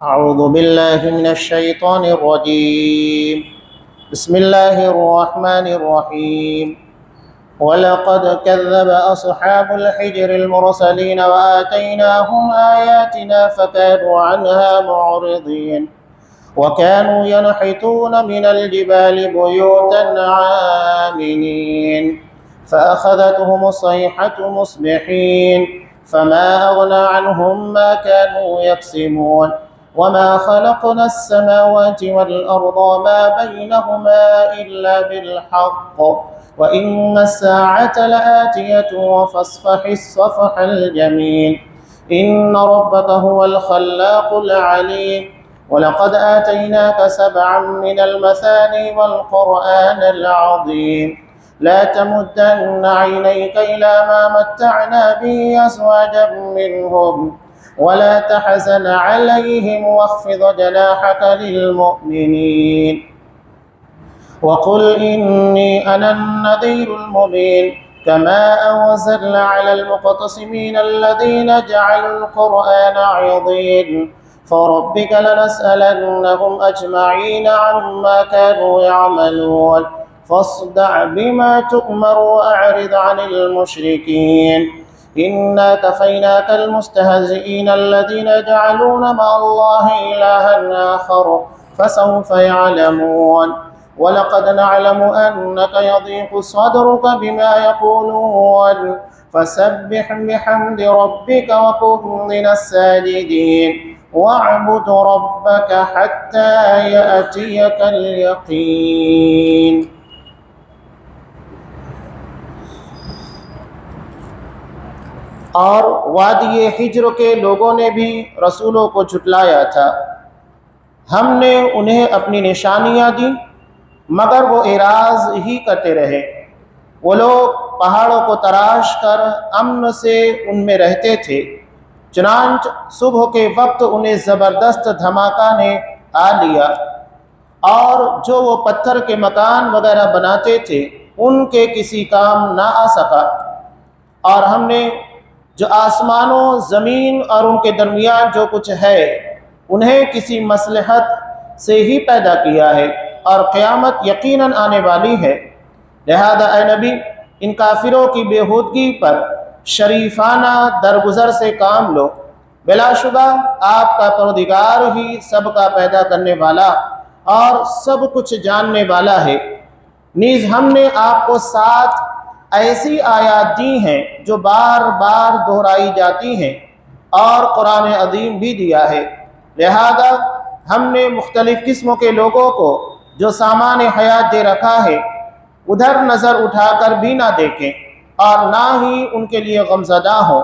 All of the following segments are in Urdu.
أعوذ بالله من الشيطان الرجيم. بسم الله الرحمن الرحيم. ولقد كذب أصحاب الحجر المرسلين وآتيناهم آياتنا فكانوا عنها معرضين وكانوا ينحتون من الجبال بيوتا عاملين فأخذتهم الصيحة مصبحين فما أغنى عنهم ما كانوا يكسبون وما خلقنا السماوات والأرض وما بينهما إلا بالحق وإن الساعة لآتية فاصفح الصفح الجميل إن ربك هو الخلاق العليم ولقد آتيناك 7 من المثاني والقرآن العظيم لا تمدن عينيك إلى ما متعنا به أزواجا منهم ولا تحزن عليهم واخفض جناحك للمؤمنين وقل إني أنا النذير المبين كما أنزلنا على المقتصمين الذين جعلوا القرآن عضين فربك لنسألنهم أجمعين عما كانوا يعملون فاصدع بما تؤمر وأعرض عن المشركين إنا كفيناك المستهزئين الذين يجعلون مع الله إلها آخر فسوف يعلمون ولقد نعلم أنك يضيق صدرك بما يقولون فسبح بحمد ربك وكن من الساجدين واعبد ربك حتى يأتيك اليقين. اور وادی حجر کے لوگوں نے بھی رسولوں کو جھٹلایا تھا. ہم نے انہیں اپنی نشانیاں دیں مگر وہ اعراض ہی کرتے رہے. وہ لوگ پہاڑوں کو تراش کر امن سے ان میں رہتے تھے. چنانچہ صبح کے وقت انہیں زبردست دھماکہ نے آ لیا اور جو وہ پتھر کے مکان وغیرہ بناتے تھے ان کے کسی کام نہ آ سکا. اور ہم نے جو آسمانوں زمین اور ان کے درمیان جو کچھ ہے انہیں کسی مصلحت سے ہی پیدا کیا ہے اور قیامت یقیناً آنے والی ہے. لہذا اے نبی ان کافروں کی بےہودگی پر شریفانہ درگزر سے کام لو. بلا شبہ آپ کا پروردگار ہی سب کا پیدا کرنے والا اور سب کچھ جاننے والا ہے. نیز ہم نے آپ کو 7 ایسی آیات دی ہیں جو بار بار دہرائی جاتی ہیں اور قرآن عظیم بھی دیا ہے. لہذا ہم نے مختلف قسموں کے لوگوں کو جو سامان حیات دے رکھا ہے ادھر نظر اٹھا کر بھی نہ دیکھیں اور نہ ہی ان کے لیے غمزدہ ہوں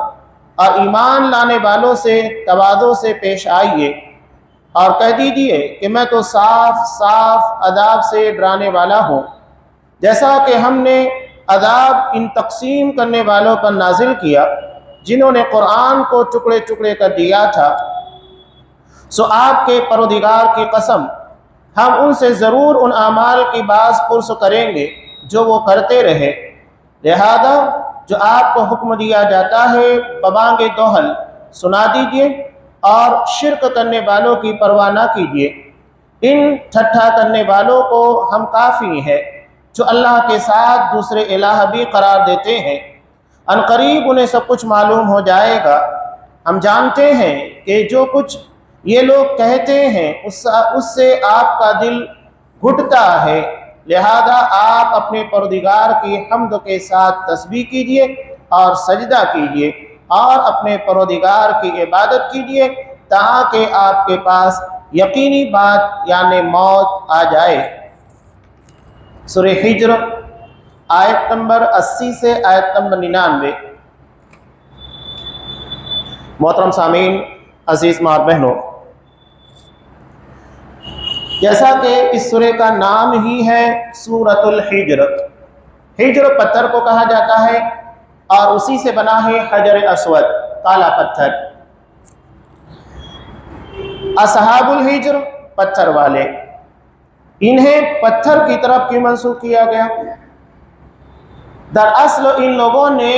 اور ایمان لانے والوں سے تواضع سے پیش آئیے اور کہہ دیجیے کہ میں تو صاف صاف عذاب سے ڈرانے والا ہوں. جیسا کہ ہم نے عذاب ان تقسیم کرنے والوں پر نازل کیا جنہوں نے قرآن کو ٹکڑے ٹکڑے کر دیا تھا. سو آپ کے پروردگار کی قسم ہم ان سے ضرور ان اعمال کی باز پرس کریں گے جو وہ کرتے رہے. لہذا جو آپ کو حکم دیا جاتا ہے ببانگ دوہل سنا دیجیے اور شرک کرنے والوں کی پرواہ نہ کیجیے. ان ٹھٹھا کرنے والوں کو ہم کافی ہیں جو اللہ کے ساتھ دوسرے الہ بھی قرار دیتے ہیں. عنقریب انہیں سب کچھ معلوم ہو جائے گا. ہم جانتے ہیں کہ جو کچھ یہ لوگ کہتے ہیں اس سے آپ کا دل گھٹتا ہے. لہذا آپ اپنے پروردگار کی حمد کے ساتھ تسبیح کیجیے اور سجدہ کیجیے اور اپنے پروردگار کی عبادت کیجیے تاکہ آپ کے پاس یقینی بات یعنی موت آ جائے. سورہ حجر آیت نمبر 80 سے آیت نمبر 99. محترم سامعین، عزیز ماں اور بہنوں، جیسا کہ اس سورہ کا نام ہی ہے سورۃ الحجر. حجر پتھر کو کہا جاتا ہے اور اسی سے بنا ہے حجر اسود کالا پتھر. اصحاب الحجر پتھر والے، انہیں پتھر کی طرف کیوں منسوب کیا گیا؟ دراصل ان لوگوں نے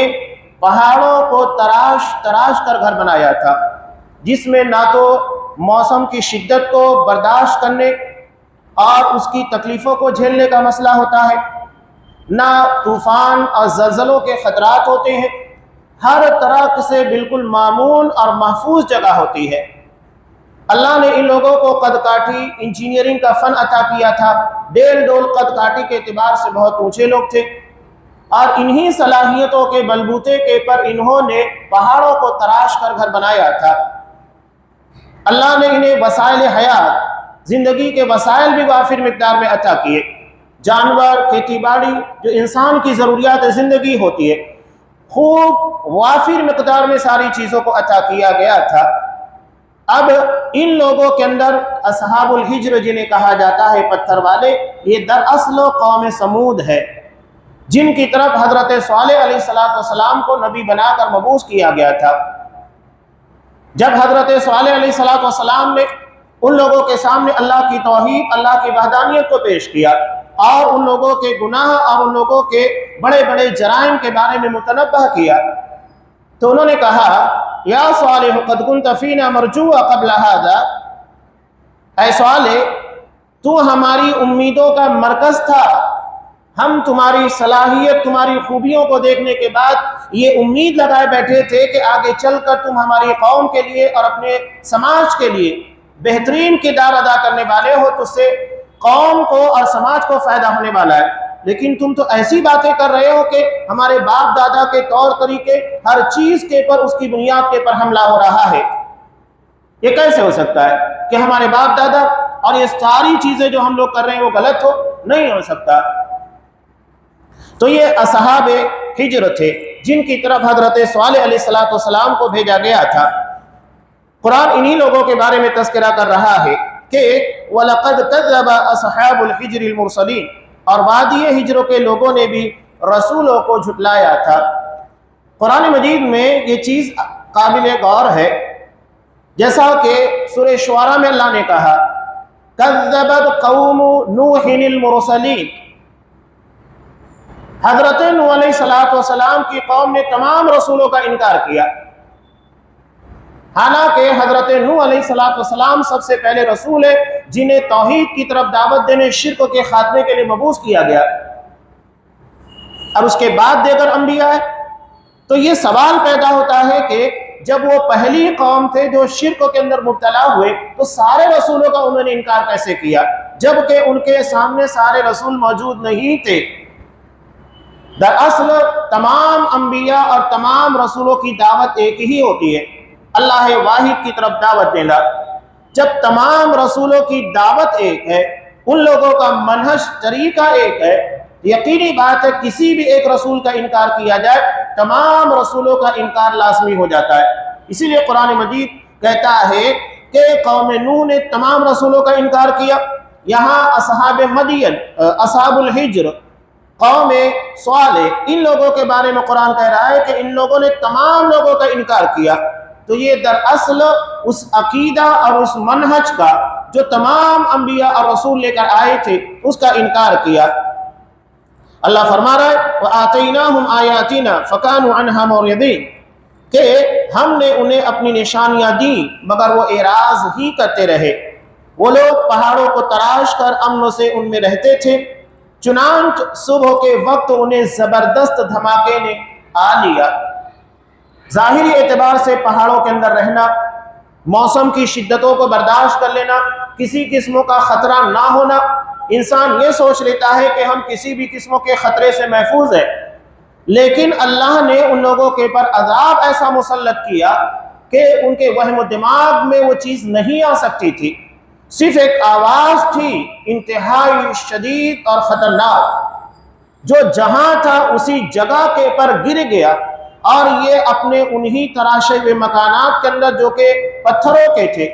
پہاڑوں کو تراش کر گھر بنایا تھا جس میں نہ تو موسم کی شدت کو برداشت کرنے اور اس کی تکلیفوں کو جھیلنے کا مسئلہ ہوتا ہے، نہ طوفان اور زلزلوں کے خطرات ہوتے ہیں، ہر طرح سے بالکل مامون اور محفوظ جگہ ہوتی ہے۔ اللہ نے ان لوگوں کو قد کاٹی انجینئرنگ کا فن عطا کیا تھا، ڈیل ڈول قد کاٹی کے اعتبار سے بہت اونچے لوگ تھے، اور انہی صلاحیتوں کے بلبوتے کے پر انہوں نے پہاڑوں کو تراش کر گھر بنایا تھا۔ اللہ نے انہیں وسائل حیات، زندگی کے وسائل بھی وافر مقدار میں عطا کیے، جانور، کھیتی باڑی، جو انسان کی ضروریات زندگی ہوتی ہے، خوب وافر مقدار میں ساری چیزوں کو عطا کیا گیا تھا۔ اب ان لوگوں کے اندر اصحاب الحجر جنہیں کہا جاتا ہے پتھر والے، یہ دراصل قوم سمود ہے، جن کی طرف حضرت صالح علیہ السلام کو نبی بنا کر مبعوث کیا گیا تھا۔ جب حضرت صالح علیہ السلام نے ان لوگوں کے سامنے اللہ کی توحید، اللہ کی وحدانیت کو پیش کیا اور ان لوگوں کے گناہ اور ان لوگوں کے بڑے بڑے جرائم کے بارے میں متنبہ کیا، تو انہوں نے کہا یا صالح قد كنت فينا مرجوا قبل هذا، اے صالح تو ہماری امیدوں کا مرکز تھا، ہم تمہاری صلاحیت، تمہاری خوبیوں کو دیکھنے کے بعد یہ امید لگائے بیٹھے تھے کہ آگے چل کر تم ہماری قوم کے لیے اور اپنے سماج کے لیے بہترین کردار ادا کرنے والے ہو، تو اس سے قوم کو اور سماج کو فائدہ ہونے والا ہے، لیکن تم تو ایسی باتیں کر رہے ہو کہ ہمارے باپ دادا کے طور طریقے، ہر چیز کے پر اس کی بنیاد کے پر حملہ ہو رہا ہے۔ یہ کیسے ہو سکتا ہے کہ ہمارے باپ دادا اور یہ ساری چیزیں جو ہم لوگ کر رہے ہیں وہ غلط ہو؟ نہیں ہو سکتا۔ تو یہ اصحاب ہجر تھے جن کی طرف حضرت صالح علیہ السلام کو بھیجا گیا تھا۔ قرآن انہی لوگوں کے بارے میں تذکرہ کر رہا ہے کہ وَلَقَدْ كَذَّبَ أَصْحَابُ الْحِجْرِ الْمُرْسَلِينَ، اور وادی ہجر کے لوگوں نے بھی رسولوں کو جھٹلایا تھا۔ قرآن مجید میں یہ چیز قابل غور ہے، جیسا کہ سورہ شعراء میں اللہ نے کہا كَذَّبَتْ قَوْمُ نُوحٍ الْمُرْسَلِينَ، حضرت نوح علیہ السلام کی قوم نے تمام رسولوں کا انکار کیا، حالانکہ حضرت نوح علیہ السلام سب سے پہلے رسول ہے جنہیں توحید کی طرف دعوت دینے، شرک کے خاتمے کے لیے مبعوث کیا گیا، اور اس کے بعد دیگر انبیاء ہے۔ تو یہ سوال پیدا ہوتا ہے کہ جب وہ پہلی قوم تھے جو شرک کے اندر مبتلا ہوئے تو سارے رسولوں کا انہوں نے انکار کیسے کیا، جبکہ ان کے سامنے سارے رسول موجود نہیں تھے؟ دراصل تمام انبیاء اور تمام رسولوں کی دعوت ایک ہی ہوتی ہے، اللہ واحد کی طرف دعوت دینا۔ جب تمام رسولوں کی دعوت ایک ہے، ان لوگوں کا منہج طریقہ ایک ہے، یقینی بات ہے کسی بھی ایک رسول کا انکار کیا جائے تمام رسولوں کا انکار لازمی ہو جاتا ہے۔ اسی لیے قرآن مجید کہتا ہے کہ قوم نوح نے تمام رسولوں کا انکار کیا۔ یہاں اصحاب مدین، اصحاب الحجر، قوم صالح، ان لوگوں کے بارے میں قرآن کہہ رہا ہے کہ ان لوگوں نے تمام لوگوں کا انکار کیا۔ تو یہ دراصل اس عقیدہ اور اس منہج کا جو تمام انبیاء اور رسول لے کر آئے تھے اس کا انکار کیا۔ اللہ فرما رہا ہے وَآتَيْنَاهُمْ آيَاتِنَا فَكَانُوا عَنْهَا مُعْرِضِينَ، کہ ہم نے انہیں اپنی نشانیاں دیں مگر وہ اعراض ہی کرتے رہے۔ وہ لوگ پہاڑوں کو تراش کر امن سے ان میں رہتے تھے، چنانچہ صبح کے وقت انہیں زبردست دھماکے نے آ لیا۔ ظاہری اعتبار سے پہاڑوں کے اندر رہنا، موسم کی شدتوں کو برداشت کر لینا، کسی قسم کا خطرہ نہ ہونا، انسان یہ سوچ لیتا ہے کہ ہم کسی بھی قسم کے خطرے سے محفوظ ہیں، لیکن اللہ نے ان لوگوں کے پر عذاب ایسا مسلط کیا کہ ان کے وہم و دماغ میں وہ چیز نہیں آ سکتی تھی۔ صرف ایک آواز تھی انتہائی شدید اور خطرناک، جو جہاں تھا اسی جگہ کے پر گر گیا، اور یہ اپنے انہی تراشے ہوئے مکانات کے اندر جو کہ پتھروں کے تھے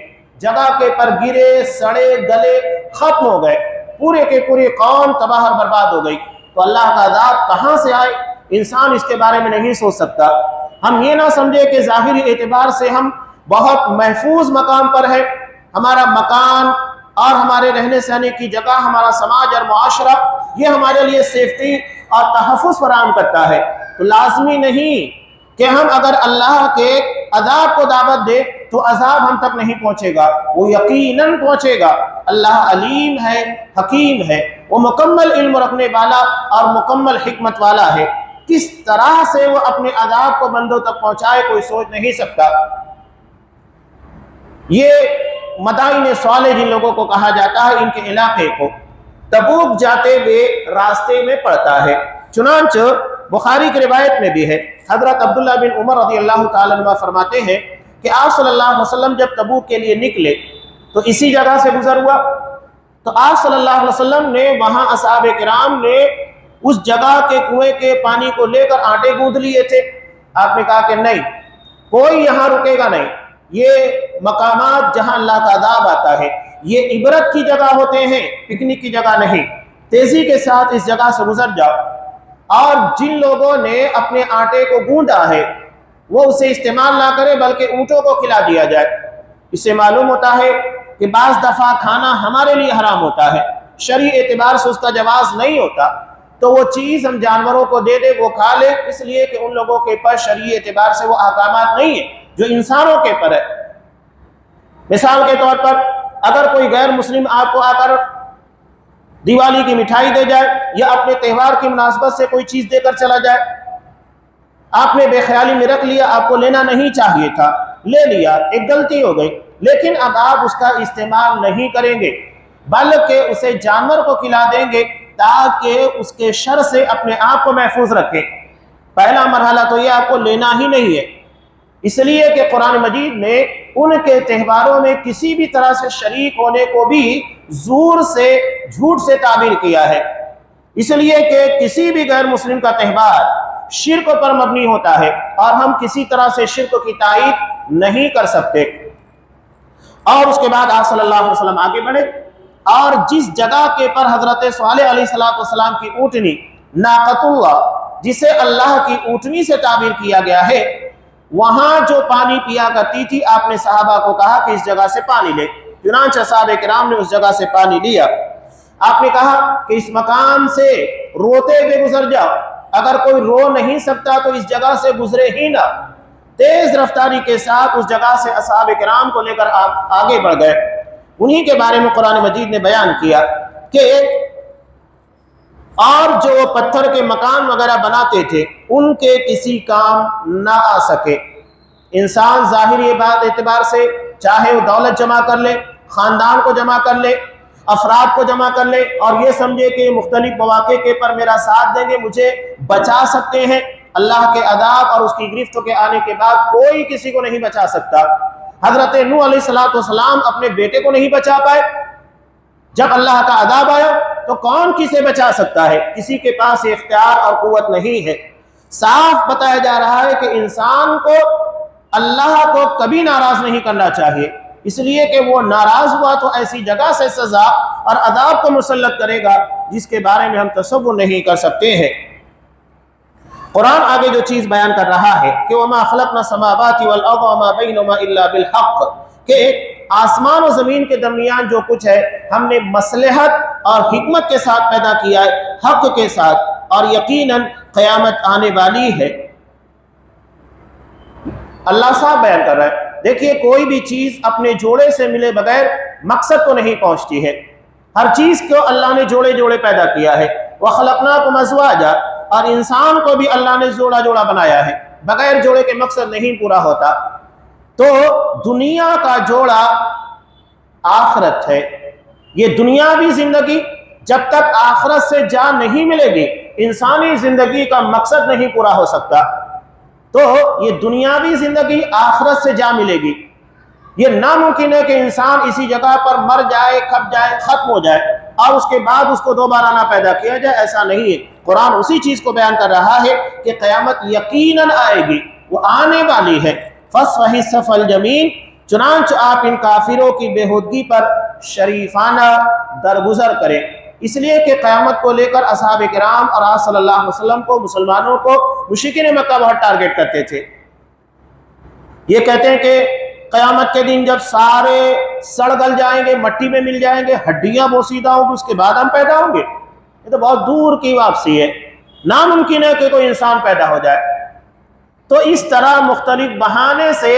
جگہ کے پر گرے، سڑے گلے، ختم ہو گئے، پورے کے پوری قوم تباہ اور برباد ہو گئی۔ تو اللہ کا عذاب کہاں سے آئے انسان اس کے بارے میں نہیں سوچ سکتا۔ ہم یہ نہ سمجھے کہ ظاہری اعتبار سے ہم بہت محفوظ مقام پر ہے، ہمارا مکان اور ہمارے رہنے سہنے کی جگہ، ہمارا سماج اور معاشرہ یہ ہمارے لیے سیفٹی اور تحفظ فراہم کرتا ہے۔ تو لازمی نہیں کہ ہم اگر اللہ کے عذاب کو دعوت دیں تو عذاب ہم تک نہیں پہنچے گا، وہ یقیناً پہنچے گا۔ اللہ علیم ہے، حکیم ہے، وہ مکمل علم رکھنے والا اور مکمل حکمت والا ہے۔ کس طرح سے وہ اپنے عذاب کو بندوں تک پہنچائے کوئی سوچ نہیں سکتا۔ یہ مدائن صالح جن لوگوں کو کہا جاتا ہے، ان کے علاقے کو تبوک جاتے ہوئے راستے میں پڑتا ہے۔ چنانچہ بخاری کی روایت میں بھی ہے، حضرت عبداللہ بن عمر رضی اللہ تعالیٰ عنہ فرماتے ہیں کہ آپ صلی اللہ علیہ وسلم جب تبوک کے لیے نکلے تو اسی جگہ سے گزر ہوا، تو آپ صلی اللہ علیہ وسلم نے وہاں اصحاب کرام نے اس جگہ کے کنویں کے پانی کو لے کر آٹے گوندھ لیے تھے۔ آپ نے کہا کہ نہیں، کوئی یہاں رکے گا نہیں، یہ مقامات جہاں اللہ کا عذاب آتا ہے یہ عبرت کی جگہ ہوتے ہیں، پکنک کی جگہ نہیں، تیزی کے ساتھ اس جگہ سے گزر جاؤ۔ اور جن لوگوں نے اپنے آٹے کو گوندا ہے وہ اسے استعمال نہ کرے بلکہ اونٹوں کو کھلا دیا جائے۔ اس سے معلوم ہوتا ہے کہ بعض دفعہ کھانا ہمارے لیے حرام ہوتا ہے، شرعی اعتبار سے اس کا جواز نہیں ہوتا، تو وہ چیز ہم جانوروں کو دے دے، وہ کھا لے، اس لیے کہ ان لوگوں کے پاس شرعی اعتبار سے وہ احکامات نہیں ہیں جو انسانوں کے پر ہے۔ مثال کے طور پر اگر کوئی غیر مسلم آپ کو آ کر دیوالی کی مٹھائی دے جائے یا اپنے تہوار کی مناسبت سے کوئی چیز دے کر چلا جائے، آپ نے بے خیالی میں رکھ لیا، آپ کو لینا نہیں چاہیے تھا، لے لیا، ایک غلطی ہو گئی، لیکن اب آپ اس کا استعمال نہیں کریں گے بلکہ اسے جانور کو کھلا دیں گے تاکہ اس کے شر سے اپنے آپ کو محفوظ رکھیں۔ پہلا مرحلہ تو یہ آپ کو لینا ہی نہیں ہے، اس لیے کہ قرآن مجید نے ان کے تہواروں میں کسی بھی طرح سے شریک ہونے کو بھی زور سے، جھوٹ سے تعبیر کیا ہے، اس لیے کہ کسی بھی غیر مسلم کا تہوار شرک پر مبنی ہوتا ہے اور ہم کسی طرح سے شرک کی تائید نہیں کر سکتے۔ اور اس کے بعد آپ صلی اللہ علیہ وسلم آگے بڑھے اور جس جگہ کے پر حضرت صالح علیہ السلام کی اونٹنی ناقۃ اللہ، جسے اللہ کی اونٹنی سے تعبیر کیا گیا ہے، وہاں جو پانی پیا کرتی تھی، آپ نے صحابہ کو کہا کہ اس جگہ سے پانی لے، چنانچہ صحابہ کرام نے اس جگہ سے پانی لیا۔ آپ نے کہا کہ اس مقام سے روتے ہوئے گزر جاؤ، اگر کوئی رو نہیں سکتا تو اس جگہ سے گزرے ہی نہ۔ تیز رفتاری کے ساتھ اس جگہ سے اصحاب کرام کو لے کر آپ آگے بڑھ گئے۔ انہی کے بارے میں قرآن مجید نے بیان کیا کہ اور جو وہ پتھر کے مکان وغیرہ بناتے تھے ان کے کسی کام نہ آ سکے۔ انسان ظاہری اعتبار سے چاہے وہ دولت جمع کر لے، خاندان کو جمع کر لے، افراد کو جمع کر لے اور یہ سمجھے کہ مختلف مواقع کے پر میرا ساتھ دیں گے، مجھے بچا سکتے ہیں، اللہ کے عذاب اور اس کی گرفت کے آنے کے بعد کوئی کسی کو نہیں بچا سکتا۔ حضرت نوح علیہ السلام اپنے بیٹے کو نہیں بچا پائے، جب اللہ کا عذاب آیا تو کون کسے بچا سکتا ہے؟ کسی کے پاس اختیار اور قوت نہیں ہے۔ صاف بتایا جا رہا ہے کہ انسان کو اللہ کو کبھی ناراض نہیں کرنا چاہیے، اس لیے کہ وہ ناراض ہوا تو ایسی جگہ سے سزا اور عذاب کو مسلط کرے گا جس کے بارے میں ہم تصور نہیں کر سکتے ہیں۔ قرآن آگے جو چیز بیان کر رہا ہے کہ وَمَا خَلَقْنَا السَّمَاوَاتِ وَالْأَرْضَ وَمَا بَيْنَهُمَا إِلَّا بِالْحَقِّ، کہ آسمان و زمین کے درمیان جو کچھ ہے ہم نے مصلحت اور حکمت کے ساتھ پیدا کیا ہے، حق کے ساتھ، اور یقیناً قیامت آنے والی ہے۔ اللہ صاحب بیان کر رہا ہے، دیکھیے کوئی بھی چیز اپنے جوڑے سے ملے بغیر مقصد کو نہیں پہنچتی ہے۔ ہر چیز کو اللہ نے جوڑے جوڑے پیدا کیا ہے۔ وَخَلَقْنَاكُمْ أَزْوَاجًا، اور انسان کو بھی اللہ نے جوڑا جوڑا بنایا ہے، بغیر جوڑے کے مقصد نہیں پورا ہوتا۔ تو دنیا کا جوڑا آخرت ہے۔ یہ دنیاوی زندگی جب تک آخرت سے جا نہیں ملے گی، انسانی زندگی کا مقصد نہیں پورا ہو سکتا۔ تو یہ دنیاوی زندگی آخرت سے جا ملے گی۔ یہ ناممکن ہے کہ انسان اسی جگہ پر مر جائے، کھپ جائے، ختم ہو جائے اور اس کے بعد اس کو دوبارہ نہ پیدا کیا جائے، ایسا نہیں ہے۔ قرآن اسی چیز کو بیان کر رہا ہے کہ قیامت یقیناً آئے گی، وہ آنے والی ہے۔ فَاصْفَحِ الصَّفْحَ الْجَمِيلَ، چنانچہ آپ ان کافروں کی بےہودگی پر شریفانہ درگزر کریں، اس لیے کہ قیامت کو لے کر اصحاب کرام اور آپ صلی اللہ علیہ وسلم کو، مسلمانوں کو مشرکین مکہ بہت ٹارگٹ کرتے تھے۔ یہ کہتے ہیں کہ قیامت کے دن جب سارے سڑ گل جائیں گے، مٹی میں مل جائیں گے، ہڈیاں بوسیدہ ہوں گی، اس کے بعد ہم پیدا ہوں گے۔ یہ تو بہت دور کی واپسی ہے، ناممکن ہے کہ کوئی انسان پیدا ہو جائے۔ تو اس طرح مختلف بہانے سے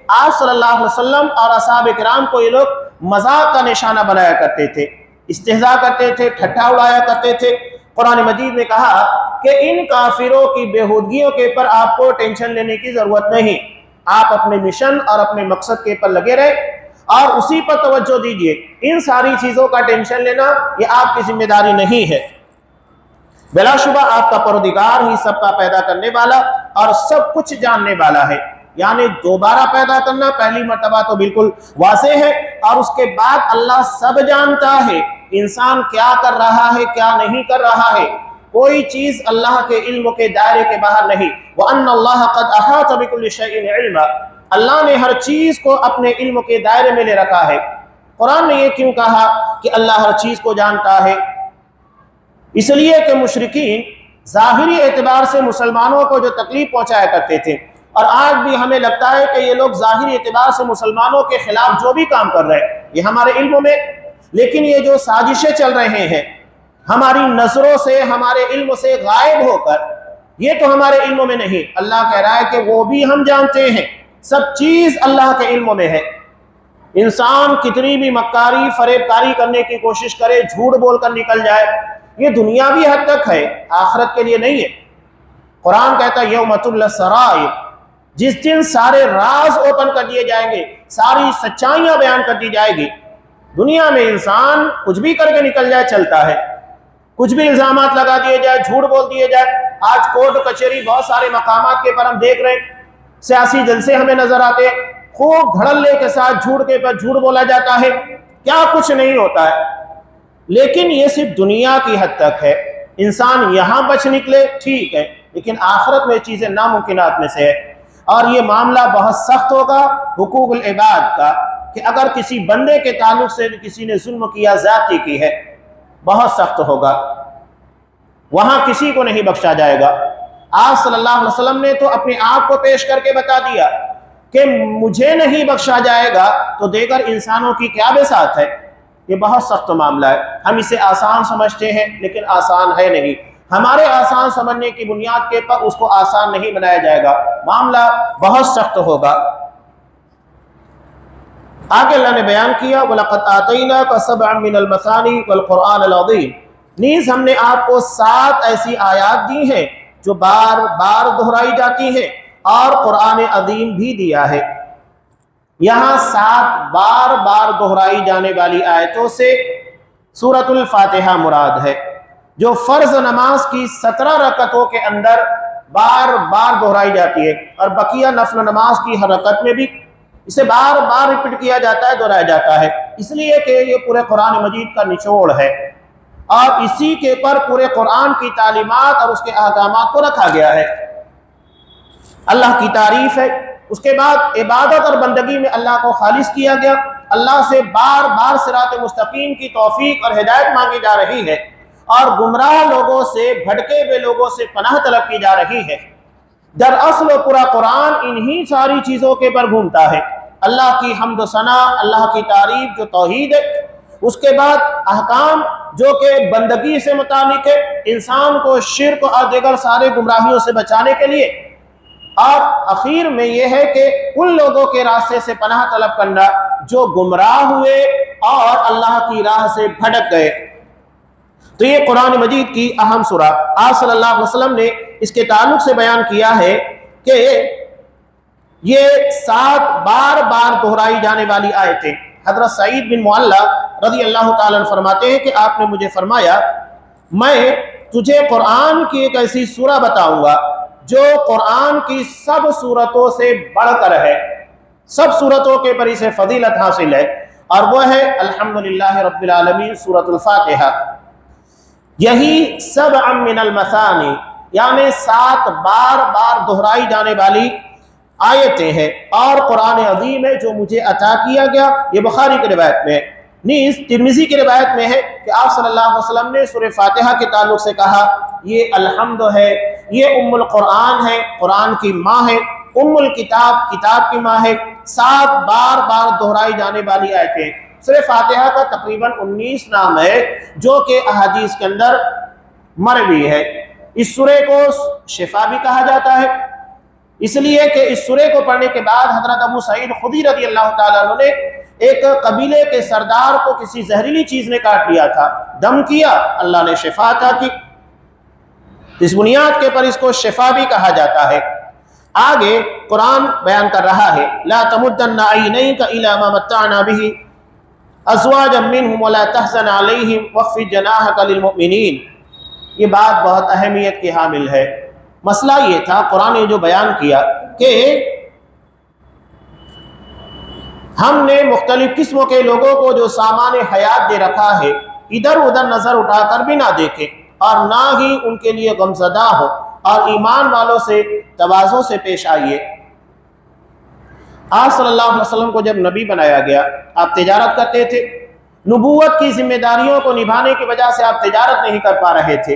آپ صلی اللہ علیہ وسلم اور اصحاب کرام کو یہ لوگ مذاق کا نشانہ بنایا کرتے تھے، استہزاء کرتے تھے، ٹھٹھا اڑایا کرتے تھے۔ قرآن مجید نے کہا کہ ان کافروں کی بےہودگیوں کے پر آپ کو ٹینشن لینے کی ضرورت نہیں، آپ اپنے مشن اور اپنے مقصد کے پر لگے رہے اور اسی پر توجہ دیجئے۔ ان ساری چیزوں کا ٹینشن لینا یہ آپ کی ذمہ داری نہیں ہے۔ بلا شبہ آپ کا پروردگار ہی سب کا پیدا کرنے والا اور سب کچھ جاننے والا ہے، یعنی دوبارہ پیدا کرنا پہلی مرتبہ تو بالکل واضح ہے، اور اس کے بعد اللہ سب جانتا ہے انسان کیا کر رہا ہے کیا نہیں کر رہا ہے، کوئی چیز اللہ کے علم کے دائرے کے باہر نہیں۔ وَأَنَّ اللَّهَ قَدْ أَحَاطَ بِكُلِّ شَيْءٍ عِلْمًا، اللہ نے ہر چیز کو اپنے علم کے دائرے میں لے رکھا ہے۔ قرآن نے یہ کیوں کہا کہ اللہ ہر چیز کو جانتا ہے؟ اس لیے کہ مشرکین ظاہری اعتبار سے مسلمانوں کو جو تکلیف پہنچایا کرتے تھے، اور آج بھی ہمیں لگتا ہے کہ یہ لوگ ظاہری اعتبار سے مسلمانوں کے خلاف جو بھی کام کر رہے ہیں یہ ہمارے علم میں، لیکن یہ جو سازشیں چل رہے ہیں ہماری نظروں سے ہمارے علم سے غائب ہو کر، یہ تو ہمارے علم میں نہیں۔ اللہ کہہ رہا ہے کہ وہ بھی ہم جانتے ہیں، سب چیز اللہ کے علم میں ہے۔ انسان کتنی بھی مکاری فریب کاری کرنے کی کوشش کرے، جھوٹ بول کر نکل جائے، یہ دنیاوی حد تک ہے، آخرت کے لیے نہیں ہے۔ قرآن کہتا ہے یوم تبلی السرائر، جس دن سارے راز اوپن کر دیے جائیں گے، ساری سچائیاں بیان کر دی جائے گی۔ دنیا میں انسان کچھ بھی کر کے نکل جائے چلتا ہے، کچھ بھی الزامات لگا دیے جائے، جھوٹ بول دیے جائے۔ آج کورٹ کچہری بہت سارے مقامات کے پر ہم دیکھ رہے ہیں، سیاسی جلسے ہمیں نظر آتے ہیں، خوب دھڑلے کے ساتھ جھوٹ کے پر جھوٹ بولا جاتا ہے، کیا کچھ نہیں ہوتا ہے۔ لیکن یہ صرف دنیا کی حد تک ہے، انسان یہاں بچ نکلے ٹھیک ہے، لیکن آخرت میں چیزیں ناممکنات میں سے ہے، اور یہ معاملہ بہت سخت ہوگا حقوق العباد کا، کہ اگر کسی بندے کے تعلق سے کسی نے ظلم کیا، زیادتی کی ہے، بہت سخت ہوگا، وہاں کسی کو نہیں بخشا جائے گا۔ آپ صلی اللہ علیہ وسلم نے تو اپنے آپ کو پیش کر کے بتا دیا کہ مجھے نہیں بخشا جائے گا تو دیگر انسانوں کی کیا بساط ہے۔ یہ بہت سخت معاملہ ہے، ہم اسے آسان سمجھتے ہیں لیکن آسان ہے نہیں، ہمارے آسان سمجھنے کی بنیاد کے پر اس کو آسان نہیں بنایا جائے گا، معاملہ بہت سخت ہوگا۔ آگے اللہ نے بیان کیا وَلَقَدْ آتَيْنَاكَ سَبْعًا مِنَ الْمَثَانِي وَالْقُرْآنَ الْعَظِيمِ، نیز ہم نے آپ کو 7 ایسی آیات دی ہیں جو بار بار دہرائی جاتی ہیں، اور قرآن عظیم بھی دیا ہے۔ یہاں 7 بار بار دہرائی جانے والی آیتوں سے سورۃ الفاتحہ مراد ہے، جو فرض نماز کی 17 رکعتوں کے اندر بار بار دہرائی جاتی ہے، اور بقیہ نفل نماز کی ہر رکعت میں بھی اسے بار بار ریپیٹ کیا جاتا ہے، دہرایا جاتا ہے، اس لیے کہ یہ پورے قرآن مجید کا نچوڑ ہے، اور اسی کے پر پورے قرآن کی تعلیمات اور اس کے احکامات کو رکھا گیا ہے۔ اللہ کی تعریف ہے، اس کے بعد عبادت اور بندگی میں اللہ کو خالص کیا گیا، اللہ سے بار بار صراط مستقیم کی توفیق اور ہدایت مانگی جا رہی ہے، اور گمراہ لوگوں سے، بھٹکے ہوئے لوگوں سے پناہ طلب کی جا رہی ہے۔ دراصل پورا قرآن انہی ساری چیزوں کے پر گھومتا ہے، اللہ کی حمد و ثنا، اللہ کی تعریف جو توحید ہے، اس کے بعد احکام جو کہ بندگی سے متعلق ہے، انسان کو شرک اور دیگر سارے گمراہیوں سے بچانے کے لیے، اور اخیر میں یہ ہے کہ ان لوگوں کے راستے سے پناہ طلب کرنا جو گمراہ ہوئے اور اللہ کی راہ سے بھٹک گئے۔ تو یہ قرآن مجید کی اہم سورہ، آپ صلی اللہ علیہ وسلم نے اس کے تعلق سے بیان کیا ہے کہ یہ 7 بار بار دہرائی جانے والی آیتیں۔ حضرت سعید بن معلّہ رضی اللہ تعالیٰ عنہ فرماتے ہیں کہ آپ نے مجھے فرمایا میں تجھے قرآن کی ایک ایسی سورہ بتاؤں گا جو قرآن کی سب سورتوں سے بڑھ کر ہے، سب سورتوں کے پر اسے فضیلت حاصل ہے، اور وہ ہے الحمدللہ رب العالمین سورۃ الفاتحہ۔ یہی 7 من المثانی، یعنی 7 بار بار دہرائی جانے والی آیتیں ہیں، اور قرآن عظیم ہے جو مجھے عطا کیا گیا۔ یہ بخاری کی روایت میں ہے، نیز ترمذی کی روایت میں ہے کہ آپ صلی اللہ علیہ وسلم نے سورہ فاتحہ کے تعلق سے کہا یہ الحمد ہے، یہ ام القرآن ہے، قرآن کی ماں ہے، ام الکتاب، کتاب کی ماں ہے۔ 7 بار بار دہرائی جانے والی آیتیں۔ سورہ فاتحہ کا تقریباً 19 نام ہے جو کہ احادیث کے اندر مروی ہے۔ اس سورہ کو شفا بھی کہا جاتا ہے، اس لیے کہ اس سورے کو پڑھنے کے بعد حضرت ابو سعید خدری رضی اللہ تعالیٰ عنہ نے ایک قبیلے کے سردار کو کسی زہریلی چیز نے کاٹ لیا تھا، دم کیا، اللہ نے شفا عطا کی۔ اس بنیاد کے پر اس کو شفا بھی کہا جاتا ہے۔ آگے قرآن بیان کر رہا ہے لا تمدن عینیک الی ما متعنا به ازواجا منهم ولا تحزن علیہم واخفض جناحک للمؤمنین۔ یہ بات بہت اہمیت کی حامل ہے۔ مسئلہ یہ تھا، قرآن نے جو بیان کیا کہ ہم نے مختلف قسموں کے لوگوں کو جو سامان حیات دے رکھا ہے ادھر ادھر نظر اٹھا کر بھی نہ دیکھیں اور نہ ہی ان کے لیے غمزدہ ہو، اور ایمان والوں سے تواضع سے پیش آئیے۔ آپ صلی اللہ علیہ وسلم کو جب نبی بنایا گیا، آپ تجارت کرتے تھے، نبوت کی ذمہ داریوں کو نبھانے کی وجہ سے آپ تجارت نہیں کر پا رہے تھے،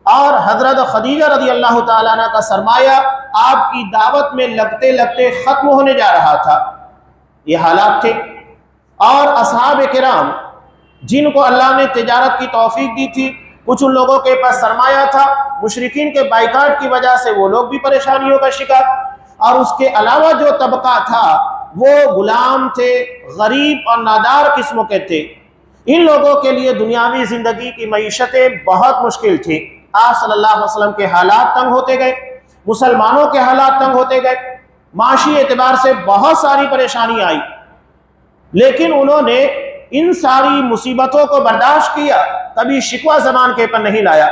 اور حضرت خدیجہ رضی اللہ تعالیٰ عنہ کا سرمایہ آپ کی دعوت میں لگتے لگتے ختم ہونے جا رہا تھا۔ یہ حالات تھے، اور اصحاب کرام جن کو اللہ نے تجارت کی توفیق دی تھی، کچھ ان لوگوں کے پاس سرمایہ تھا، مشرکین کے بائیکاٹ کی وجہ سے وہ لوگ بھی پریشانیوں کا شکار، اور اس کے علاوہ جو طبقہ تھا وہ غلام تھے، غریب اور نادار قسموں کے تھے۔ ان لوگوں کے لیے دنیاوی زندگی کی معیشتیں بہت مشکل تھی۔ آپ صلی اللہ علیہ وسلم کے حالات تنگ ہوتے گئے، مسلمانوں کے حالات تنگ ہوتے گئے، معاشی اعتبار سے بہت ساری پریشانی آئی، لیکن انہوں نے ان ساری مصیبتوں کو برداشت کیا، کبھی شکوہ زبان کے پر نہیں لایا۔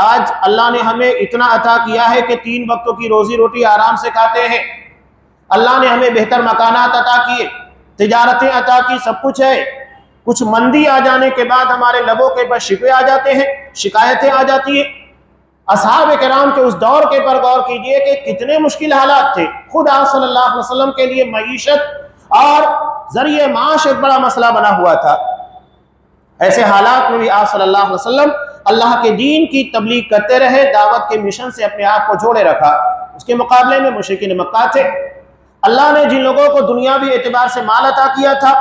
آج اللہ نے ہمیں اتنا عطا کیا ہے کہ 3 وقتوں کی روزی روٹی آرام سے کھاتے ہیں، اللہ نے ہمیں بہتر مکانات عطا کیے، تجارتیں عطا کی، سب کچھ ہے۔ کچھ مندی آ جانے کے بعد ہمارے لبوں کے پر شکوے آ جاتے ہیں، شکایتیں آ جاتی ہیں۔ اصحاب کرام کے اس دور کے پر غور کیجئے کہ کتنے مشکل حالات تھے۔ خود آپ صلی اللہ علیہ وسلم کے لیے معیشت اور ذریعہ معاش ایک بڑا مسئلہ بنا ہوا تھا۔ ایسے حالات میں بھی آپ صلی اللہ علیہ وسلم اللہ کے دین کی تبلیغ کرتے رہے، دعوت کے مشن سے اپنے آپ کو جوڑے رکھا۔ اس کے مقابلے میں مشرکین مکہ تھے۔ اللہ نے جن لوگوں کو دنیاوی اعتبار سے مال عطا کیا تھا،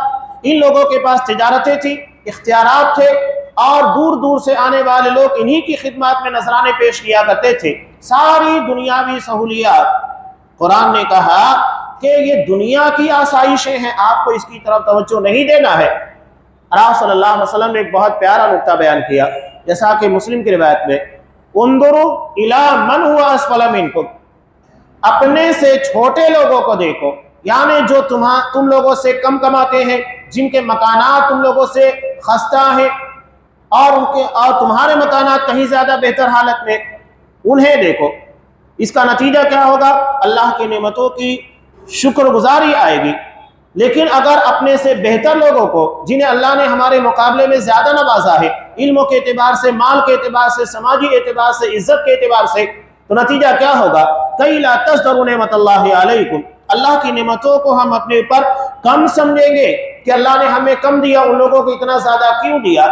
ان لوگوں کے پاس تجارتیں تھیں، اختیارات تھے، اور دور دور سے آنے والے لوگ انہی کی خدمات میں نذرانے پیش کیا کرتے تھے۔ ساری دنیاوی سہولیات، قرآن نے کہا کہ یہ دنیا کی آسائشیں ہیں، آپ کو اس کی طرف توجہ نہیں دینا ہے۔ اور آپ صلی اللہ علیہ وسلم نے ایک بہت پیارا نکتہ بیان کیا، جیسا کہ مسلم کی روایت میں انظروا الی من هو اسفل منکم، اپنے سے چھوٹے لوگوں کو دیکھو، یعنی جو تم لوگوں سے کم کماتے ہیں، جن کے مکانات تم لوگوں سے خستہ ہیں، اور تمہارے مکانات کہیں زیادہ بہتر حالت میں، انہیں دیکھو۔ اس کا نتیجہ کیا ہوگا؟ اللہ کی نعمتوں کی شکر گزاری آئے گی۔ لیکن اگر اپنے سے بہتر لوگوں کو، جنہیں اللہ نے ہمارے مقابلے میں زیادہ نوازا ہے، علم کے اعتبار سے، مال کے اعتبار سے، سماجی اعتبار سے، عزت کے اعتبار سے، تو نتیجہ کیا ہوگا؟ کئی لا تزدروا نعمت اللہ علیکم، اللہ کی نعمتوں کو ہم اپنے اوپر کم سمجھیں گے کہ اللہ نے ہمیں کم دیا، ان لوگوں کو اتنا زیادہ کیوں دیا؟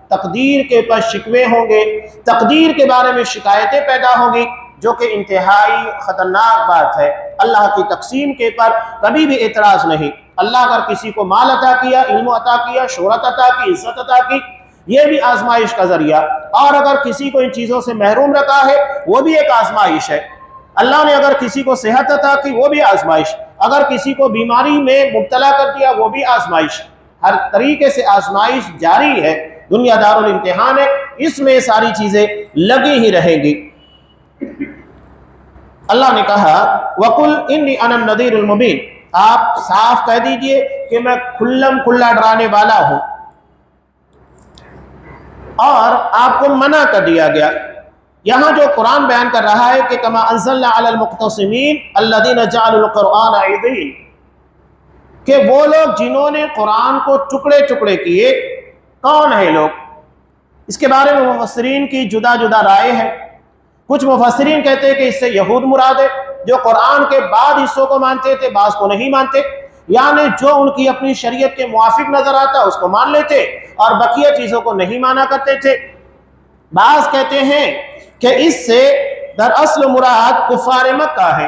تقدیر کے اوپر شکوے ہوں گے، تقدیر کے بارے میں شکایتیں پیدا ہوں گی، جو کہ انتہائی خطرناک بات ہے۔ اللہ کی تقسیم کے پر کبھی بھی اعتراض نہیں۔ اللہ اگر کسی کو مال عطا کیا، علم عطا کیا، شہرت عطا کی، عزت عطا کی، یہ بھی آزمائش کا ذریعہ، اور اگر کسی کو ان چیزوں سے محروم رکھا ہے، وہ بھی ایک آزمائش ہے۔ اللہ نے اگر کسی کو صحت عطا کی، وہ بھی آزمائش، اگر کسی کو بیماری میں مبتلا کر دیا، وہ بھی آزمائش۔ ہر طریقے سے آزمائش جاری ہے، دنیا دار الامتحان ہے، اس میں ساری چیزیں لگی ہی رہیں گی۔ اللہ نے کہا وَقُلْ إِنِّي أَنَا النَّذِيرُ الْمُبِينُ، آپ صاف کہہ دیجئے کہ میں کھلم کھلا ڈرانے والا ہوں، اور آپ کو منع کر دیا گیا۔ یہاں جو قرآن بیان کر رہا ہے کہ کما انزلنا علی المقتصمین الذین جعلوا القرآن عضین، کہ وہ لوگ جنہوں نے قرآن کو ٹکڑے ٹکڑے کیے، کون ہیں لوگ؟ اس کے بارے میں مفسرین کی جدا جدا رائے ہے۔ کچھ مفسرین کہتے ہیں کہ اس سے یہود مراد ہے، جو قرآن کے بعد حصوں کو مانتے تھے، بعض کو نہیں مانتے، یعنی جو ان کی اپنی شریعت کے موافق نظر آتا اس کو مان لیتے اور بقیہ چیزوں کو نہیں مانا کرتے تھے۔ بعض کہتے ہیں کہ اس سے دراصل مراد کفار مکہ ہے،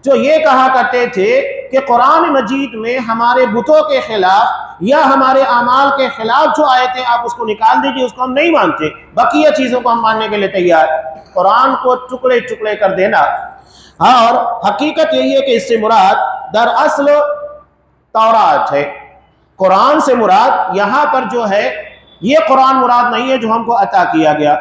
جو یہ کہا کرتے تھے کہ قرآن مجید میں ہمارے بتوں کے خلاف یا ہمارے اعمال کے خلاف جو آیتیں آپ اس کو نکال دیجئے، اس کو ہم نہیں مانتے، بقیہ چیزوں کو ہم ماننے کے لیے تیار۔ قرآن کو ٹکڑے ٹکڑے کر دینا اور حقیقت یہی ہے کہ اس سے مراد دراصل تورات ہے۔ قرآن سے مراد یہاں پر جو ہے یہ قرآن مراد نہیں ہے جو ہم کو عطا کیا گیا،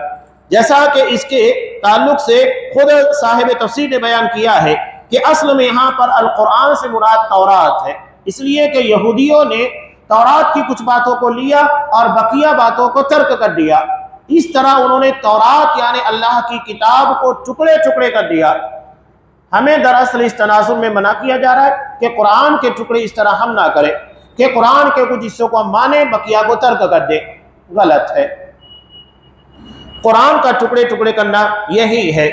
جیسا کہ اس کے تعلق سے خود صاحب تفسیر نے بیان کیا ہے کہ اصل میں یہاں پر القرآن سے مراد تورات ہے، اس لیے کہ یہودیوں نے تورات کی کچھ باتوں کو لیا اور بقیہ باتوں کو ترک کر دیا، اس طرح انہوں نے تورات یعنی اللہ کی کتاب کو ٹکڑے ٹکڑے کر دیا۔ ہمیں دراصل اس تناظر میں منع کیا جا رہا ہے کہ قرآن کے ٹکڑے اس طرح ہم نہ کریں کہ قرآن کے کچھ حصوں کو ہم مانیں بقیہ کو ترک کر دیں، غلط ہے۔ قرآن کا ٹکڑے ٹکڑے کرنا یہی ہے۔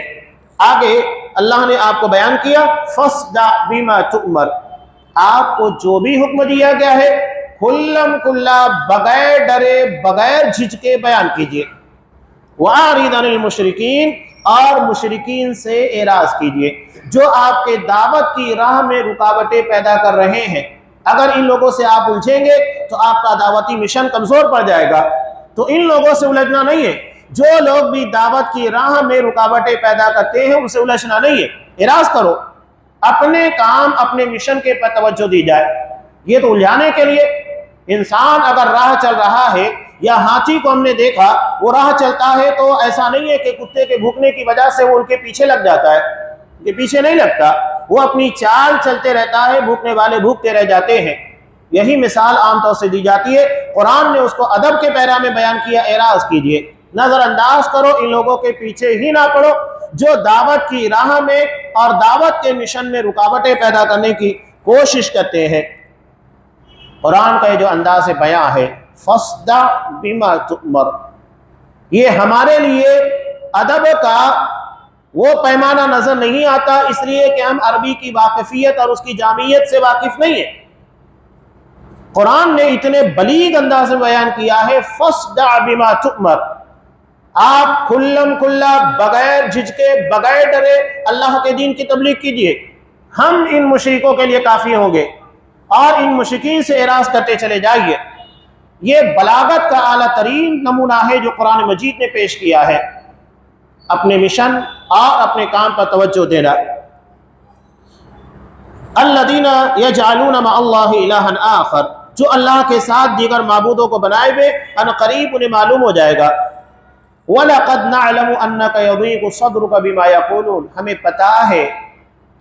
آگے اللہ نے آپ کو بیان کیا فَاصْدَعْ بِمَا تُؤْمَرُ، آپ کو جو بھی حکم دیا گیا ہے کھلم کھلا بغیر ڈرے بغیر جھجکے بیان کیجئے، وَأَعْرِضْ عَنِ الْمُشْرِكِينَ، اور مشرکین سے اعراض کیجئے جو آپ کے دعوت کی راہ میں رکاوٹیں پیدا کر رہے ہیں۔ اگر ان لوگوں سے آپ الجھیں گے تو آپ کا دعوتی مشن کمزور پڑ جائے گا، تو ان لوگوں سے الجھنا نہیں ہے۔ جو لوگ بھی دعوت کی راہ میں رکاوٹیں پیدا کرتے ہیں ان سے الجھنا نہیں ہے، اعراض کرو، اپنے کام اپنے مشن کے پر توجہ دی جائے۔ یہ تو الجھانے کے لیے، انسان اگر راہ چل رہا ہے یا ہاتھی کو ہم نے دیکھا وہ راہ چلتا ہے تو ایسا نہیں ہے کہ کتے کے بھوکنے کی وجہ سے وہ ان کے پیچھے لگ جاتا ہے، یہ پیچھے نہیں لگتا، وہ اپنی چال چلتے رہتا ہے، بھوکنے والے بھوکتے رہ جاتے ہیں۔ یہی مثال عام طور سے دی جاتی ہے، قرآن نے اس کو ادب کے پیرا میں بیان کیا، اعراض کیجئے، نظر انداز کرو، ان لوگوں کے پیچھے ہی نہ پڑو جو دعوت کی راہ میں اور دعوت کے مشن میں رکاوٹیں پیدا کرنے کی کوشش کرتے ہیں۔ قرآن کا یہ جو انداز بیان ہے فَاصْدَعْ بِمَا تُؤْمَرُ، یہ ہمارے لیے ادب کا وہ پیمانہ نظر نہیں آتا، اس لیے کہ ہم عربی کی واقفیت اور اس کی جامعیت سے واقف نہیں ہیں۔ قرآن نے اتنے بلیغ انداز میں بیان کیا ہے فَاصْدَعْ بِمَا تُؤْمَرُ، آپ کھلم کھلا بغیر جھجکے بغیر ڈرے اللہ کے دین کی تبلیغ کیجئے، ہم ان مشرکوں کے لیے کافی ہوں گے اور ان مشرکین سے اعراض کرتے چلے جائیے۔ یہ بلاغت کا اعلیٰ ترین نمونہ ہے جو قرآن مجید نے پیش کیا ہے، اپنے مشن اور اپنے کام پر توجہ دینا۔ الذین یجعلون مع اللہ الہا آخر، جو اللہ کے ساتھ دیگر معبودوں کو بنائے ہوئے ان قریب انہیں معلوم ہو جائے گا۔ وَلَقَدْ نَعْلَمُ أَنَّكَ يَضِيقُ صَدْرُكَ بِمَا يَقُولُونَ، ہمیں پتہ ہے،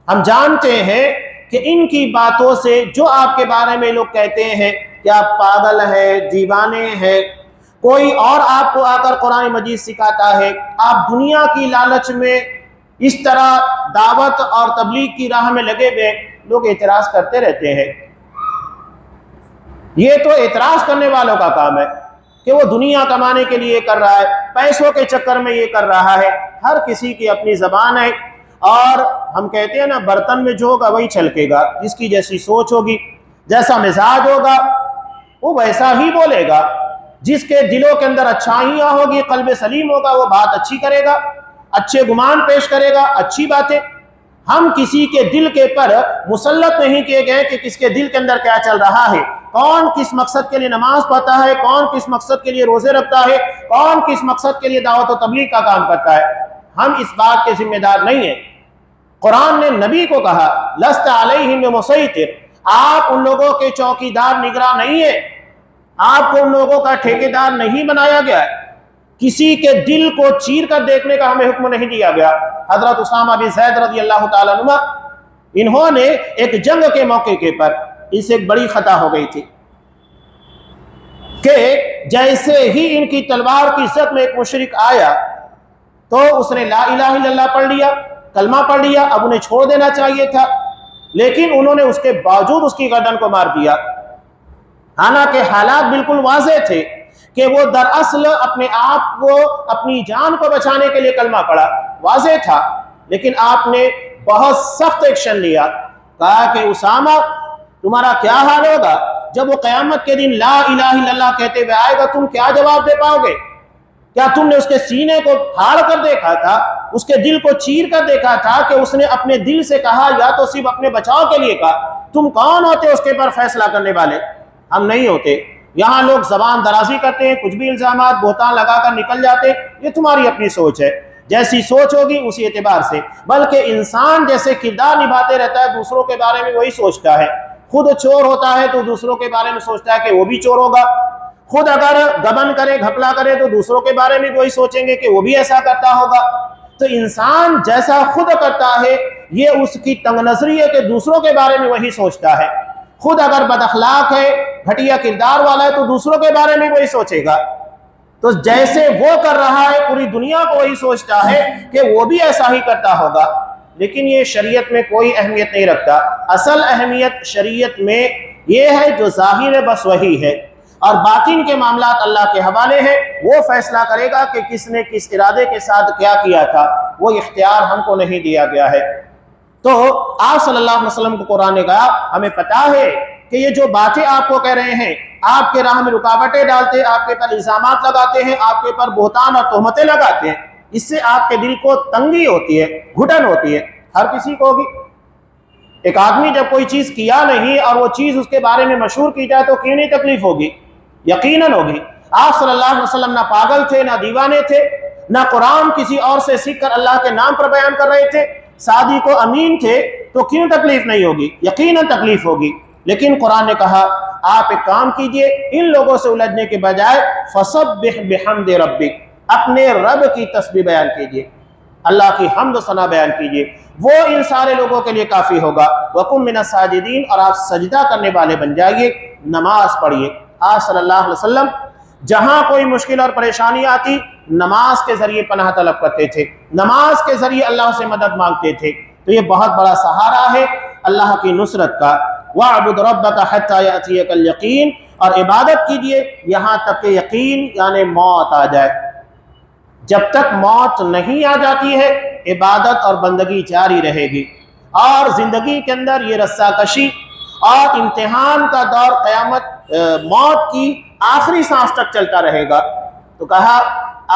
ہم جانتے ہیں کہ ان کی باتوں سے جو آپ کے بارے میں لوگ کہتے ہیں کہ آپ پاگل ہیں، دیوانے ہیں، کوئی اور آپ کو آ کر قرآن مجید سکھاتا ہے، آپ دنیا کی لالچ میں اس طرح دعوت اور تبلیغ کی راہ میں لگے ہوئے، لوگ اعتراض کرتے رہتے ہیں۔ یہ تو اعتراض کرنے والوں کا کام ہے کہ وہ دنیا کمانے کے لیے کر رہا ہے، پیسوں کے چکر میں یہ کر رہا ہے، ہر کسی کی اپنی زبان ہے، اور ہم کہتے ہیں نا برتن میں جو ہوگا وہی چھلکے گا، جس کی جیسی سوچ ہوگی، جیسا مزاج ہوگا وہ ویسا ہی بولے گا، جس کے دلوں کے اندر اچھائیاں ہوگی، قلب سلیم ہوگا، وہ بات اچھی کرے گا، اچھے گمان پیش کرے گا، اچھی باتیں۔ ہم کسی کے دل کے پر مسلط نہیں کیے گئے کہ کس کے دل کے اندر کیا چل رہا ہے، کون کس مقصد کے لیے نماز پڑھتا ہے، کون کس مقصد کے لیے روزے رکھتا ہے، کون کس مقصد کے لیے دعوت و تبلیغ کا کام کرتا ہے، ہم اس بات کے ذمہ دار نہیں ہیں۔ قرآن نے نبی کو کہا لست علیہم بمسیطر، آپ ان لوگوں کے چوکیدار نگراں نہیں ہیں، آپ کو ان لوگوں کا ٹھیکیدار نہیں بنایا گیا ہے، کسی کے دل کو چیر کر دیکھنے کا ہمیں حکم نہیں دیا گیا۔ حضرت اسامہ بن زید رضی اللہ تعالیٰ عنہ، انہوں نے ایک جنگ کے موقع کے پر اس سے ایک بڑی خطا ہو گئی تھی کہ جیسے ہی ان کی تلوار کی زد میں ایک مشرک آیا تو اس نے لا الہ الا اللہ پڑھ لیا، کلمہ پڑھ لیا، اب انہیں چھوڑ دینا چاہیے تھا، لیکن انہوں نے اس کے باوجود اس کی گردن کو مار دیا، حالانکہ حالات بالکل واضح تھے کہ وہ دراصل اپنے آپ کو اپنی جان کو بچانے کے لیے کلمہ پڑھا، واضح تھا، لیکن آپ نے بہت سخت ایکشن لیا، کہا کہ اسامہ تمہارا کیا حال ہوگا جب وہ قیامت کے دن لا الہ الا اللہ کہتے ہوئے آئے گا، تم کیا جواب دے پاؤ گے؟ کیا تم نے اس کے سینے کو پھاڑ کر دیکھا تھا، اس کے دل کو چیر کر دیکھا تھا کہ اس نے اپنے دل سے کہا یا تو صرف اپنے بچاؤ کے لیے کہا؟ تم کون ہوتے اس کے پر فیصلہ کرنے والے؟ ہم نہیں ہوتے۔ یہاں لوگ زبان درازی کرتے ہیں، کچھ بھی الزامات بہتان لگا کر نکل جاتے ہیں، یہ تمہاری اپنی سوچ ہے۔ جیسی سوچ ہوگی اسی اعتبار سے، بلکہ انسان جیسے کردار نبھاتے رہتا ہے دوسروں کے بارے میں وہی سوچتا ہے۔ خود چور ہوتا ہے تو دوسروں کے بارے میں سوچتا ہے کہ وہ بھی چور ہوگا، خود اگر گبن کرے گھپلا کرے تو دوسروں کے بارے میں وہی سوچیں گے کہ وہ بھی ایسا کرتا ہوگا۔ تو انسان جیسا خود کرتا ہے یہ اس کی تنگ نظری ہے کہ دوسروں کے بارے میں وہی سوچتا ہے۔ خود اگر بد اخلاق ہے، گھٹیا کردار والا ہے تو دوسروں کے بارے میں وہی سوچے گا۔ تو جیسے وہ کر رہا ہے پوری دنیا کو وہی سوچتا ہے کہ وہ بھی ایسا ہی کرتا ہوگا، لیکن یہ شریعت میں کوئی اہمیت نہیں رکھتا۔ اصل اہمیت شریعت میں یہ ہے جو ظاہر ہے بس وہی ہے، اور باطن کے معاملات اللہ کے حوالے ہیں، وہ فیصلہ کرے گا کہ کس نے کس ارادے کے ساتھ کیا کیا تھا، وہ اختیار ہم کو نہیں دیا گیا ہے۔ تو آپ صلی اللہ علیہ وسلم کو قرآن نے کہا ہمیں پتا ہے کہ یہ جو باتیں آپ کو کہہ رہے ہیں، آپ کے راہ میں رکاوٹیں ڈالتے، آپ کے پر الزامات لگاتے ہیں، آپ کے پر بہتان اور تہمتیں لگاتے ہیں، اس سے آپ کے دل کو تنگی ہوتی ہے، گھٹن ہوتی ہے، ہر کسی کو ہوگی۔ ایک آدمی جب کوئی چیز کیا نہیں اور وہ چیز اس کے بارے میں مشہور کی جائے تو کیوں نہیں تکلیف ہوگی؟ یقیناً ہوگی۔ آپ صلی اللہ علیہ وسلم نہ پاگل تھے، نہ دیوانے تھے، نہ قرآن کسی اور سے سیکھ کر اللہ کے نام پر بیان کر رہے تھے، صادق و امین تھے، تو کیوں تکلیف نہیں ہوگی؟ یقیناً تکلیف ہوگی۔ لیکن قرآن نے کہا آپ ایک کام کیجئے، ان لوگوں سے الجھنے کے بجائے فسبح بحمد ربک، اپنے رب کی تسبیح بیان کیجئے، اللہ کی حمد و ثنا بیان کیجئے، وہ ان سارے لوگوں کے لیے کافی ہوگا۔ وَقُم مِّنَ السَّاجِدِينَ، اور آپ سجدہ کرنے والے بن جائیے، نماز پڑھیے۔ آپ صلی اللہ علیہ وسلم جہاں کوئی مشکل اور پریشانی آتی نماز کے ذریعے پناہ طلب کرتے تھے، نماز کے ذریعے اللہ سے مدد مانگتے تھے۔ تو یہ بہت بڑا سہارا ہے اللہ کی نصرت کا۔ وَاعْبُدْ رَبَّكَ حَتَّى يَأْتِيَكَ الْيَقِينُ، اور عبادت کیجئے یہاں تک کہ یقین یعنی موت آ جائے۔ جب تک موت نہیں آ جاتی ہے عبادت اور بندگی جاری رہے گی، اور زندگی کے اندر یہ رسہ کشی اور امتحان کا دور قیامت موت کی آخری سانس تک چلتا رہے گا۔ تو کہا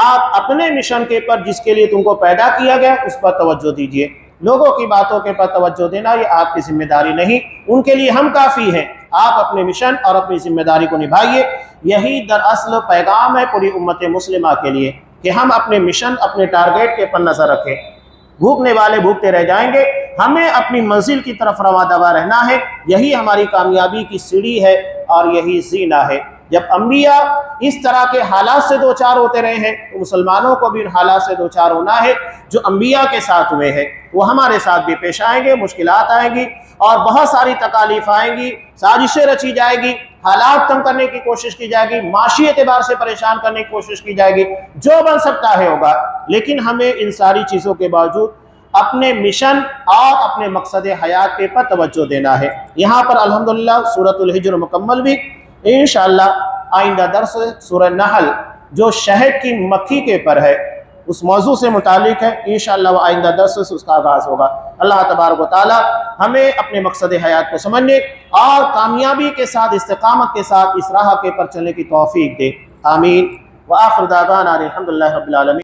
آپ اپنے مشن کے پر جس کے لیے تم کو پیدا کیا گیا اس پر توجہ دیجئے، لوگوں کی باتوں کے پر توجہ دینا یہ آپ کی ذمہ داری نہیں، ان کے لیے ہم کافی ہیں۔ آپ اپنے مشن اور اپنی ذمہ داری کو نبھائیے۔ یہی دراصل پیغام ہے پوری امت مسلمہ کے لیے کہ ہم اپنے مشن، اپنے ٹارگیٹ کے پر نظر رکھیں۔ بھوکنے والے بھوکتے رہ جائیں گے، ہمیں اپنی منزل کی طرف رواں دوا رہنا ہے، یہی ہماری کامیابی کی سیڑھی ہے اور یہی زینہ ہے۔ جب انبیاء اس طرح کے حالات سے دوچار ہوتے رہے ہیں تو مسلمانوں کو بھی ان حالات سے دوچار ہونا ہے جو انبیاء کے ساتھ ہوئے ہیں، وہ ہمارے ساتھ بھی پیش آئیں گے، مشکلات آئیں گی اور بہت ساری تکالیف آئیں گی، سازشیں رچی جائے گی، حالات کم کرنے کی کوشش کی جائے گی، معاشی اعتبار سے پریشان کرنے کی کوشش کی جائے گی، جو بن سکتا ہے ہوگا، لیکن ہمیں ان ساری چیزوں کے باوجود اپنے مشن اور اپنے مقصد حیات کے پر توجہ دینا ہے۔ یہاں پر الحمدللہ سورۃ الحجر مکمل بھی، انشاءاللہ آئندہ درس سورہ نحل جو شہد کی مکھی کے پر ہے اس موضوع سے متعلق ہے، انشاءاللہ وہ آئندہ درس سے اس کا آغاز ہوگا۔ اللہ تبارک و تعالی ہمیں اپنے مقصد حیات کو سمجھنے اور کامیابی کے ساتھ، استقامت کے ساتھ اس راہ کے پر چلنے کی توفیق دے، آمین۔ وآخر دعوانا الحمدللہ رب العالمین۔